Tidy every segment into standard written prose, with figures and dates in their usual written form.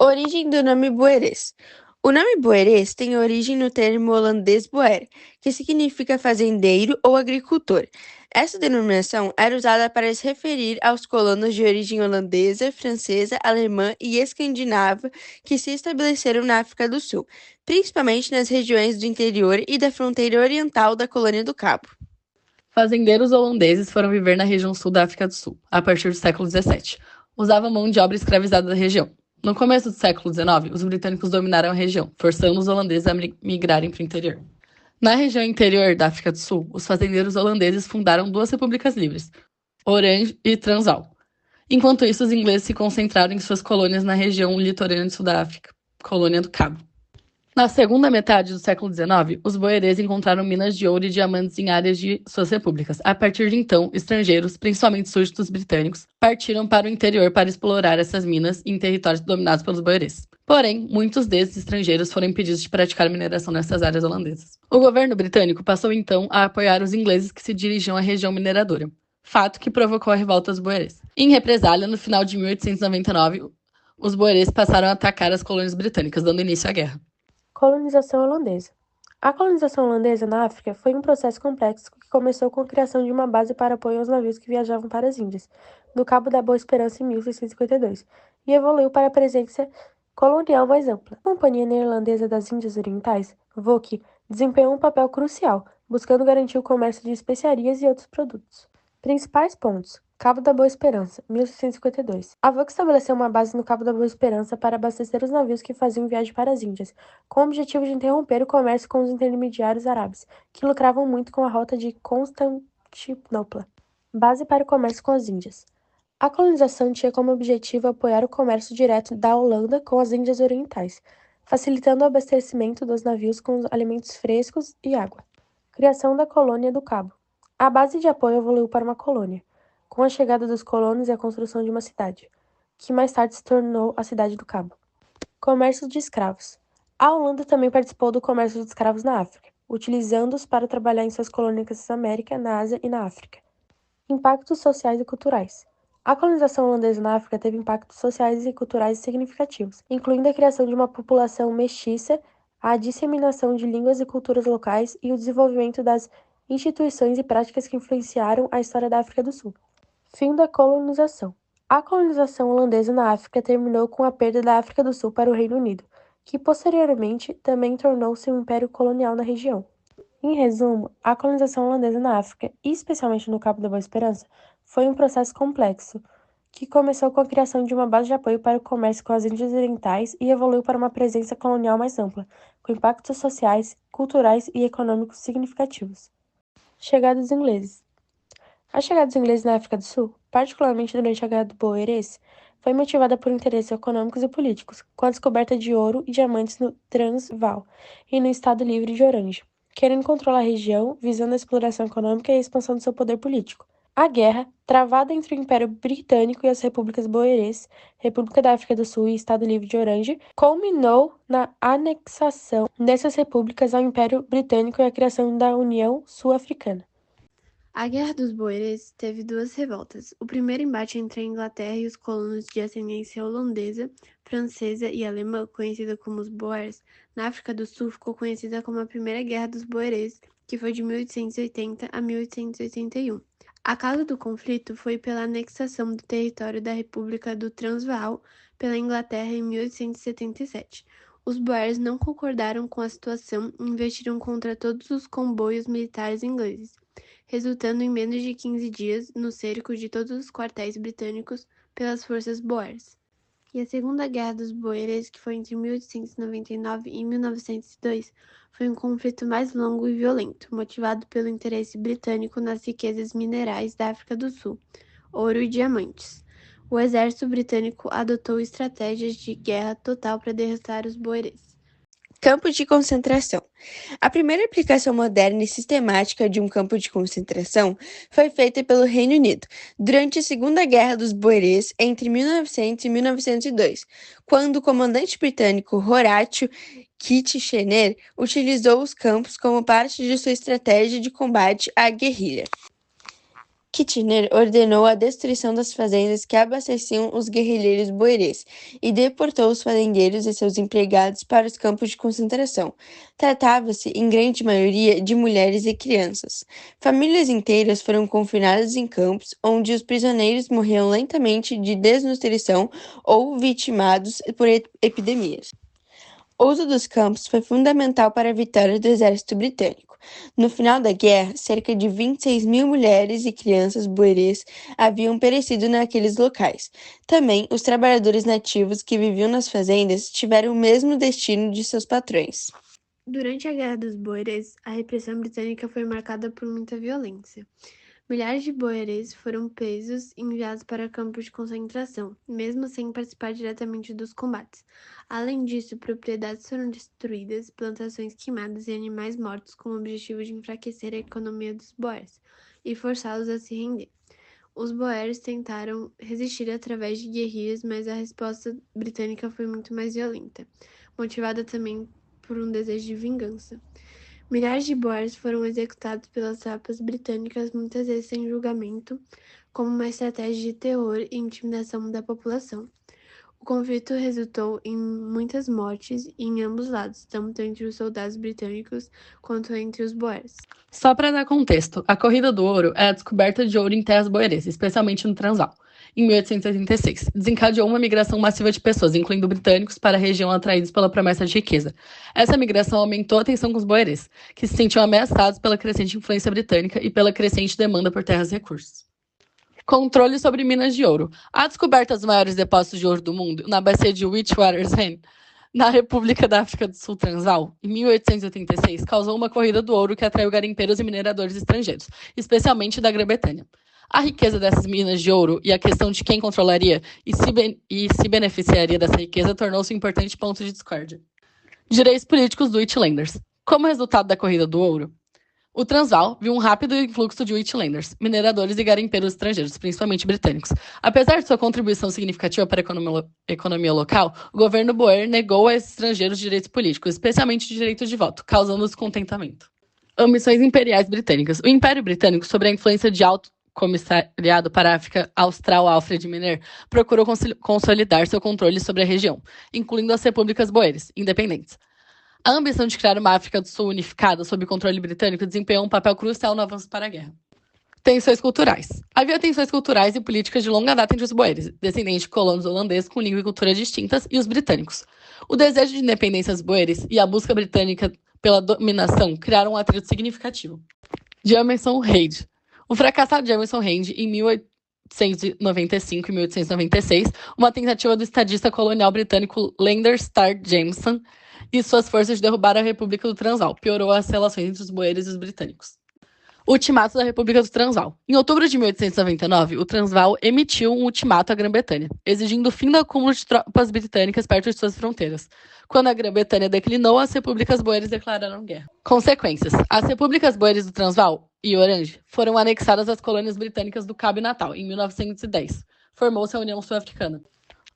Origem do nome Boerês. O nome Boerês tem origem no termo holandês boer, que significa fazendeiro ou agricultor. Essa denominação era usada para se referir aos colonos de origem holandesa, francesa, alemã e escandinava que se estabeleceram na África do Sul, principalmente nas regiões do interior e da fronteira oriental da Colônia do Cabo. Fazendeiros holandeses foram viver na região sul da África do Sul, a partir do século XVII. Usavam mão de obra escravizada da região. No começo do século XIX, os britânicos dominaram a região, forçando os holandeses a migrarem para o interior. Na região interior da África do Sul, os fazendeiros holandeses fundaram duas repúblicas livres, Orange e Transvaal. Enquanto isso, os ingleses se concentraram em suas colônias na região litorânea sul da África, Colônia do Cabo. Na segunda metade do século XIX, os boerês encontraram minas de ouro e diamantes em áreas de suas repúblicas. A partir de então, estrangeiros, principalmente súditos britânicos, partiram para o interior para explorar essas minas em territórios dominados pelos boerês. Porém, muitos desses estrangeiros foram impedidos de praticar mineração nessas áreas holandesas. O governo britânico passou então a apoiar os ingleses que se dirigiam à região mineradora, fato que provocou a revolta dos boerês. Em represália, no final de 1899, os boerês passaram a atacar as colônias britânicas, dando início à guerra. Colonização holandesa. A colonização holandesa na África foi um processo complexo que começou com a criação de uma base para apoio aos navios que viajavam para as Índias, no Cabo da Boa Esperança em 1652, e evoluiu para a presença colonial mais ampla. A Companhia Neerlandesa das Índias Orientais, VOC, desempenhou um papel crucial, buscando garantir o comércio de especiarias e outros produtos. Principais pontos: Cabo da Boa Esperança, 1652. A VOC estabeleceu uma base no Cabo da Boa Esperança para abastecer os navios que faziam viagem para as Índias, com o objetivo de interromper o comércio com os intermediários árabes, que lucravam muito com a rota de Constantinopla, base para o comércio com as Índias. A colonização tinha como objetivo apoiar o comércio direto da Holanda com as Índias Orientais, facilitando o abastecimento dos navios com alimentos frescos e água. Criação da Colônia do Cabo. A base de apoio evoluiu para uma colônia, com a chegada dos colonos e a construção de uma cidade, que mais tarde se tornou a Cidade do Cabo. Comércio de escravos. A Holanda também participou do comércio de escravos na África, utilizando-os para trabalhar em suas colônias na América, na Ásia e na África. Impactos sociais e culturais. A colonização holandesa na África teve impactos sociais e culturais significativos, incluindo a criação de uma população mestiça, a disseminação de línguas e culturas locais e o desenvolvimento das instituições e práticas que influenciaram a história da África do Sul. Fim da colonização. A colonização holandesa na África terminou com a perda da África do Sul para o Reino Unido, que posteriormente também tornou-se um império colonial na região. Em resumo, a colonização holandesa na África, e especialmente no Cabo da Boa Esperança, foi um processo complexo, que começou com a criação de uma base de apoio para o comércio com as Índias Orientais e evoluiu para uma presença colonial mais ampla, com impactos sociais, culturais e econômicos significativos. Chegada dos ingleses. A chegada dos ingleses na África do Sul, particularmente durante a Guerra do Boerês, foi motivada por interesses econômicos e políticos, com a descoberta de ouro e diamantes no Transvaal e no Estado Livre de Orange, querendo controlar a região, visando a exploração econômica e a expansão do seu poder político. A guerra, travada entre o Império Britânico e as repúblicas boerês, República da África do Sul e Estado Livre de Orange, culminou na anexação dessas repúblicas ao Império Britânico e a criação da União Sul-Africana. A Guerra dos Boeres teve duas revoltas. O primeiro embate entre a Inglaterra e os colonos de ascendência holandesa, francesa e alemã, conhecida como os Boers, na África do Sul ficou conhecida como a Primeira Guerra dos Boeres, que foi de 1880 a 1881. A causa do conflito foi pela anexação do território da República do Transvaal pela Inglaterra em 1877. Os Boers não concordaram com a situação e investiram contra todos os comboios militares ingleses, resultando em menos de 15 dias no cerco de todos os quartéis britânicos pelas forças Boers. E a Segunda Guerra dos Boeres, que foi entre 1899 e 1902, foi um conflito mais longo e violento, motivado pelo interesse britânico nas riquezas minerais da África do Sul, ouro e diamantes. O exército britânico adotou estratégias de guerra total para derrotar os Boeres. Campo de concentração. A primeira aplicação moderna e sistemática de um campo de concentração foi feita pelo Reino Unido durante a Segunda Guerra dos Boeres entre 1900 e 1902, quando o comandante britânico Horatio Kitchener utilizou os campos como parte de sua estratégia de combate à guerrilha. Kitchener ordenou a destruição das fazendas que abasteciam os guerrilheiros boerês e deportou os fazendeiros e seus empregados para os campos de concentração. Tratava-se, em grande maioria, de mulheres e crianças. Famílias inteiras foram confinadas em campos, onde os prisioneiros morriam lentamente de desnutrição ou vitimados por epidemias. O uso dos campos foi fundamental para a vitória do exército britânico. No final da guerra, cerca de 26 mil mulheres e crianças boerês haviam perecido naqueles locais. Também, os trabalhadores nativos que viviam nas fazendas tiveram o mesmo destino de seus patrões. Durante a Guerra dos Boeres, a repressão britânica foi marcada por muita violência. Milhares de boeres foram presos e enviados para campos de concentração, mesmo sem participar diretamente dos combates. Além disso, propriedades foram destruídas, plantações queimadas e animais mortos com o objetivo de enfraquecer a economia dos boers e forçá-los a se render. Os boers tentaram resistir através de guerrilhas, mas a resposta britânica foi muito mais violenta, motivada também por um desejo de vingança. Milhares de boers foram executados pelas tropas britânicas, muitas vezes sem julgamento, como uma estratégia de terror e intimidação da população. O conflito resultou em muitas mortes em ambos os lados, tanto entre os soldados britânicos quanto entre os boers. Só para dar contexto, a Corrida do Ouro é a descoberta de ouro em terras boeres, especialmente no Transvaal, em 1886. Desencadeou uma migração massiva de pessoas, incluindo britânicos, para a região atraídos pela promessa de riqueza. Essa migração aumentou a tensão com os boeres, que se sentiam ameaçados pela crescente influência britânica e pela crescente demanda por terras e recursos. Controle sobre minas de ouro. A descoberta dos maiores depósitos de ouro do mundo, na bacia de Witwatersrand, na República da África do Sul Transvaal, em 1886, causou uma corrida do ouro que atraiu garimpeiros e mineradores estrangeiros, especialmente da Grã-Bretanha. A riqueza dessas minas de ouro e a questão de quem controlaria e se beneficiaria dessa riqueza tornou-se um importante ponto de discórdia. Direitos políticos do Uitlanders. Como resultado da corrida do ouro, o Transvaal viu um rápido influxo de Uitlanders, mineradores e garimpeiros estrangeiros, principalmente britânicos. Apesar de sua contribuição significativa para a economia local, o governo Boer negou a esses estrangeiros direitos políticos, especialmente direitos de voto, causando descontentamento. Ambições imperiais britânicas. O Império Britânico, sob a influência de Alto Comissariado para a África Austral Alfred Miner, procurou consolidar seu controle sobre a região, incluindo as repúblicas boeres, independentes. A ambição de criar uma África do Sul unificada sob controle britânico desempenhou um papel crucial no avanço para a guerra. Tensões culturais. Havia tensões culturais e políticas de longa data entre os boeres, descendentes de colonos holandeses com língua e cultura distintas, e os britânicos. O desejo de independência dos boeres e a busca britânica pela dominação criaram um atrito significativo. Jameson Raid. O fracassado Jameson Raid, em 1895 e 1896, uma tentativa do estadista colonial britânico Lander Starr Jameson e suas forças de derrubar a República do Transvaal, piorou as relações entre os boeres e os britânicos. Ultimato da República do Transvaal. Em outubro de 1899, o Transvaal emitiu um ultimato à Grã-Bretanha, exigindo o fim do acúmulo de tropas britânicas perto de suas fronteiras. Quando a Grã-Bretanha declinou, as repúblicas boeres declararam guerra. Consequências. As repúblicas boeres do Transvaal e Orange foram anexadas às colônias britânicas do Cabo e Natal, em 1910. Formou-se a União Sul-Africana.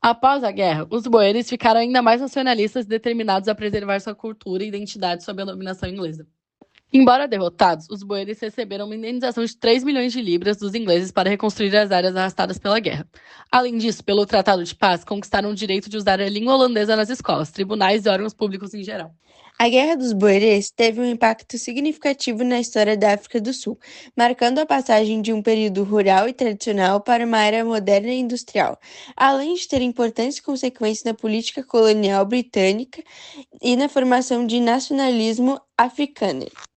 Após a guerra, os boeres ficaram ainda mais nacionalistas e determinados a preservar sua cultura e identidade sob a dominação inglesa. Embora derrotados, os boeres receberam uma indenização de 3 milhões de libras dos ingleses para reconstruir as áreas arrastadas pela guerra. Além disso, pelo Tratado de Paz, conquistaram o direito de usar a língua holandesa nas escolas, tribunais e órgãos públicos em geral. A Guerra dos Boeres teve um impacto significativo na história da África do Sul, marcando a passagem de um período rural e tradicional para uma era moderna e industrial, além de ter importantes consequências na política colonial britânica e na formação de nacionalismo africano.